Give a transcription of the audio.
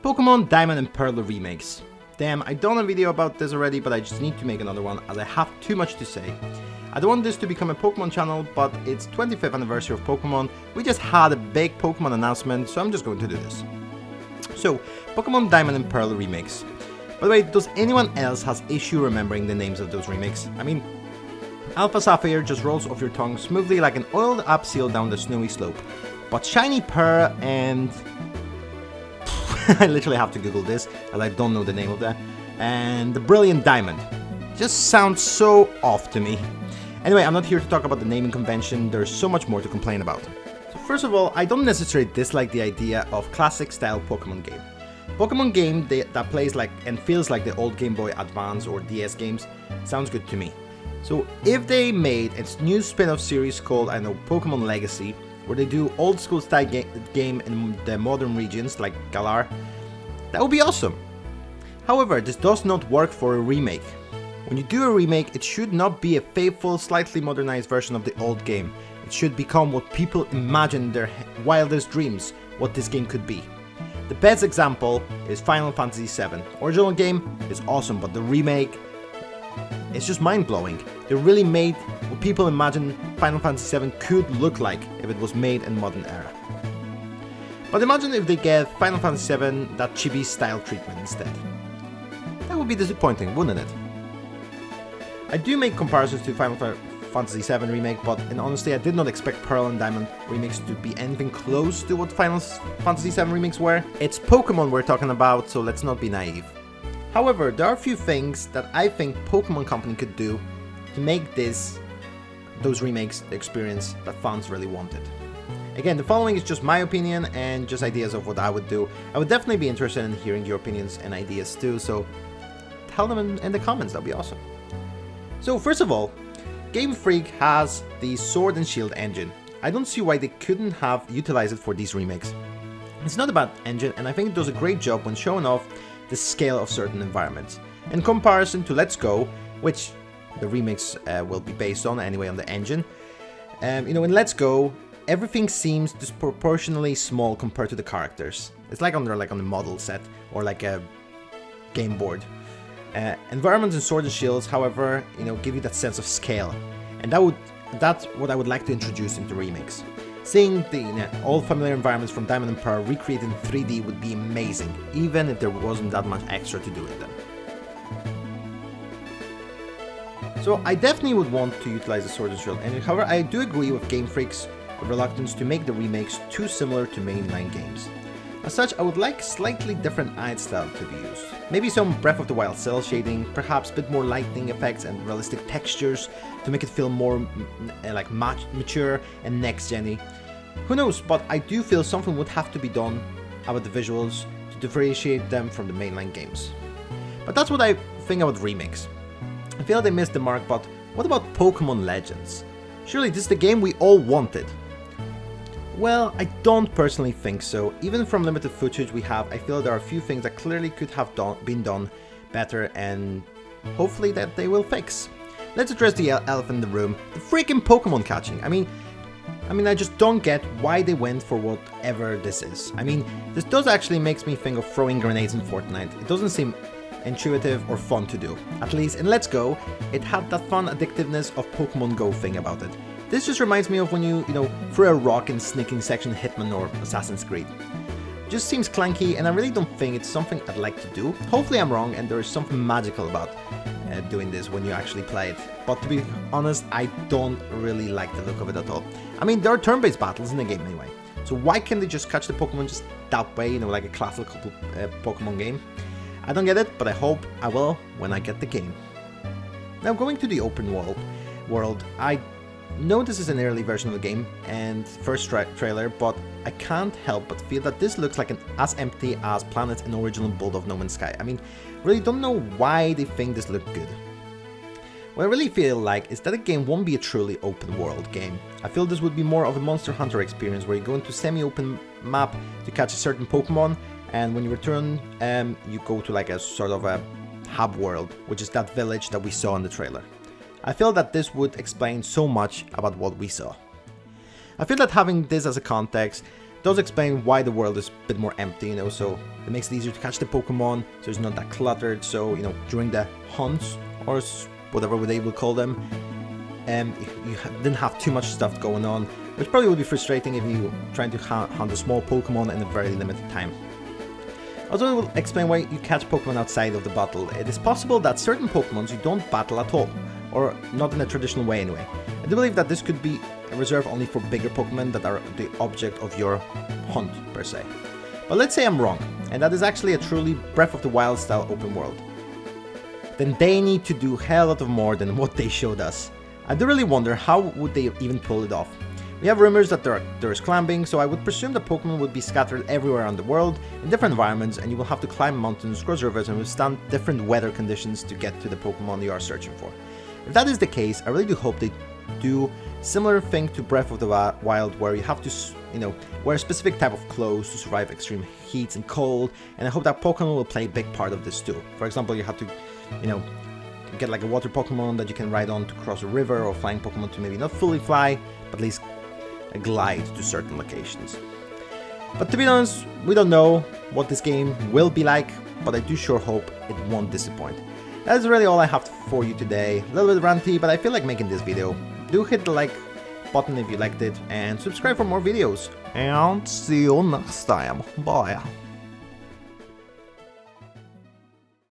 Pokemon Diamond and Pearl remakes. Damn, I done a video about this already, but I just need to make another one as I have too much to say. I don't want this to become a Pokemon channel, but it's 25th anniversary of Pokemon. We just had a big Pokemon announcement, so I'm just going to do this. So, Pokemon Diamond and Pearl remakes. By the way, does anyone else has issue remembering the names of those remakes? I mean, Alpha Sapphire just rolls off your tongue smoothly like an oiled up seal down the snowy slope. But Shiny Pearl and... I literally have to Google this, as I don't know the name of that. And the Brilliant Diamond. Just sounds so off to me. Anyway, I'm not here to talk about the naming convention, there's so much more to complain about. So first of all, I don't necessarily dislike the idea of classic style Pokemon game. Pokemon game that plays like and feels like the old Game Boy Advance or DS games sounds good to me. So if they made its new spin-off series called, I don't know, Pokemon Legacy, where they do old school style game in the modern regions like Galar, that would be awesome. However, this does not work for a remake. When you do a remake, it should not be a faithful, slightly modernized version of the old game. It should become what people imagine in their wildest dreams what this game could be. The best example is Final Fantasy VII. Original game is awesome, but the remake is just mind-blowing. They really made what people imagine Final Fantasy VII could look like if it was made in modern era. But imagine if they get Final Fantasy VII that chibi style treatment instead. That would be disappointing, wouldn't it? I do make comparisons to Final Fantasy VII Remake, but in honesty I did not expect Pearl and Diamond remakes to be anything close to what Final Fantasy VII remakes were. It's Pokemon we're talking about, so let's not be naive. However, there are a few things that I think Pokemon Company could do to make those remakes the experience that fans really wanted. Again, the following is just my opinion and just ideas of what I would do. I would definitely be interested in hearing your opinions and ideas too, so tell them in the comments, that'd be awesome. So first of all, Game Freak has the Sword and Shield engine. I don't see why they couldn't have utilized it for these remakes. It's not a bad engine, and I think it does a great job when showing off the scale of certain environments. In comparison to Let's Go, which the remakes will be based on anyway on the engine, in Let's Go, everything seems disproportionately small compared to the characters. It's like on the model set or like a game board. Environments in Sword and Shields, however, give you that sense of scale, and that's what I would like to introduce into remakes. Seeing the old familiar environments from Diamond and Pearl recreated in 3D would be amazing, even if there wasn't that much extra to do with them. So I definitely would want to utilize the Sword and Shield engine. However, I do agree with Game Freak's reluctance to make the remakes too similar to mainline games. As such, I would like slightly different art style to be used. Maybe some Breath of the Wild cell shading, perhaps a bit more lighting effects and realistic textures to make it feel more mature and next-gen-y. Who knows, but I do feel something would have to be done about the visuals to differentiate them from the mainline games. But that's what I think about remakes. I feel they missed the mark, but what about Pokemon Legends? Surely this is the game we all wanted. Well, I don't personally think so. Even from limited footage we have, I feel there are a few things that clearly could have been done better, and hopefully that they will fix. Let's address the elephant in the room, the freaking Pokemon catching. I mean, I just don't get why they went for whatever this is. I mean, this does actually makes me think of throwing grenades in Fortnite. It doesn't seem intuitive or fun to do. At least in Let's Go, it had that fun addictiveness of Pokemon Go thing about it. This just reminds me of when you throw a rock in sneaking section Hitman or Assassin's Creed. Just seems clunky, and I really don't think it's something I'd like to do. Hopefully I'm wrong and there is something magical about doing this when you actually play it. But to be honest, I don't really like the look of it at all. I mean, there are turn-based battles in the game anyway. So why can't they just catch the Pokemon just that way, like a classical Pokemon game? I don't get it, but I hope I will when I get the game. Now going to the open world, I know this is an early version of the game and first trailer, but I can't help but feel that this looks like as empty as planets in original Bolt of No Man's Sky. I mean, really don't know why they think this looked good. What I really feel like is that the game won't be a truly open world game. I feel this would be more of a Monster Hunter experience where you go into a semi-open map to catch a certain Pokemon, and when you return, you go to like a sort of a hub world, which is that village that we saw in the trailer. I feel that this would explain so much about what we saw. I feel that having this as a context does explain why the world is a bit more empty, you know, so it makes it easier to catch the Pokemon, so it's not that cluttered, so, you know, during the hunts, or whatever they will call them, you didn't have too much stuff going on, which probably would be frustrating if you trying to hunt a small Pokemon in a very limited time. Also, it will explain why you catch Pokemon outside of the battle. It is possible that certain Pokemon you don't battle at all, or not in a traditional way anyway. I do believe that this could be reserved only for bigger Pokemon that are the object of your hunt, per se. But let's say I'm wrong, and that is actually a truly Breath of the Wild style open world. Then they need to do a hell lot of more than what they showed us. I do really wonder how would they even pull it off. We have rumors that there is climbing, so I would presume that Pokemon would be scattered everywhere around the world, in different environments, and you will have to climb mountains, cross rivers, and withstand different weather conditions to get to the Pokemon you are searching for. If that is the case, I really do hope they do similar thing to Breath of the Wild, where you have to, you know, wear a specific type of clothes to survive extreme heat and cold, and I hope that Pokemon will play a big part of this too. For example, you have to, you know, get like a water Pokemon that you can ride on to cross a river, or flying Pokemon to maybe not fully fly, but at least glide to certain locations. But to be honest, we don't know what this game will be like, but I do sure hope it won't disappoint. That's really all I have for you today. A little bit ranty, but I feel like making this video. Do hit the like button if you liked it, and subscribe for more videos. And see you next time. Bye.